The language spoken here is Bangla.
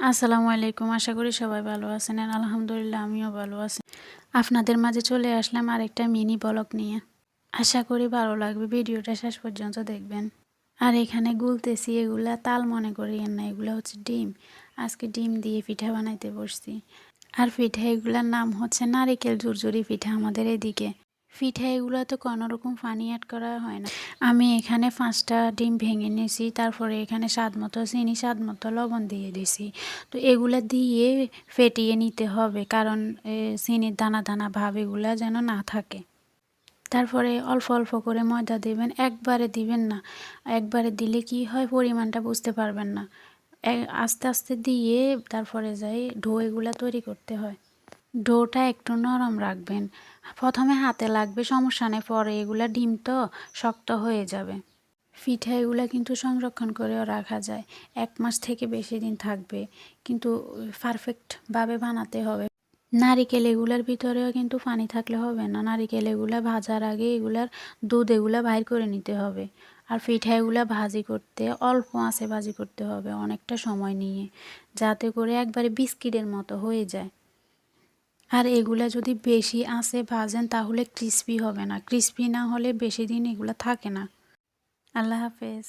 আসসালামু আলাইকুম। আশা করি সবাই ভালো আছেন। আলহামদুলিল্লাহ আমিও ভালো আছি। আপনাদের মাঝে চলে আসলাম আরেকটা মিনি ব্লগ নিয়ে। আশা করি ভালো লাগবে। ভিডিওটা শেষ পর্যন্ত দেখবেন। আর এখানে গুলতেছি, এগুলা তাল মনে করিয়েন না, এগুলা হচ্ছে ডিম। আজকে ডিম দিয়ে পিঠা বানাইতে বসছি। আর পিঠা এগুলার নাম হচ্ছে নারিকেল ঝুরঝুরি পিঠা আমাদের এদিকে। পিঠা এগুলোতে কোনো রকম পানি অ্যাড করা হয় না। আমি এখানে 5টা ডিম ভেঙে নিয়েছি, তারপরে এখানে স্বাদ মতো চিনি, স্বাদ মতো লবণ দিয়ে দিছি। তো এগুলা দিয়ে ফেটিয়ে নিতে হবে, কারণ চিনির দানা দানা ভাব এগুলা যেন না থাকে। তারপরে অল্প অল্প করে ময়দা দিবেন, একবারে দিবেন না। একবারে দিলে কি হয়, পরিমাণটা বুঝতে পারবেন না। আস্তে আস্তে দিয়ে তারপরে যাই ডো এগুলা তৈরি করতে হয়। ডোটা একটু নরম রাখবেন। প্রথমে হাতে লাগবে, সমস্যা নেই, পরে এগুলা ডিম তো শক্ত হয়ে যাবে। পিঠা এগুলা কিন্তু সংরক্ষণ করেও রাখা যায়, 1 মাস থেকে বেশি দিন থাকবে, কিন্তু পারফেক্টভাবে বানাতে হবে। নারিকেল এগুলার ভিতরেও কিন্তু পানি থাকলে হবে না। নারিকেল এগুলা ভাজার আগে এগুলার দুধ এগুলা বাইর করে নিতে হবে। আর পিঠা এগুলা ভাজি করতে অল্প আঁচে ভাজি করতে হবে, অনেকটা সময় নিয়ে, যাতে করে একবারে বিস্কিটের মতো হয়ে যায়। আর এগুলা যদি বেশি আঁচে ভাজেন তাহলে ক্রিস্পি হবে না। ক্রিস্পি না হলে বেশি দিন এগুলা থাকে না। আল্লাহ হাফেজ।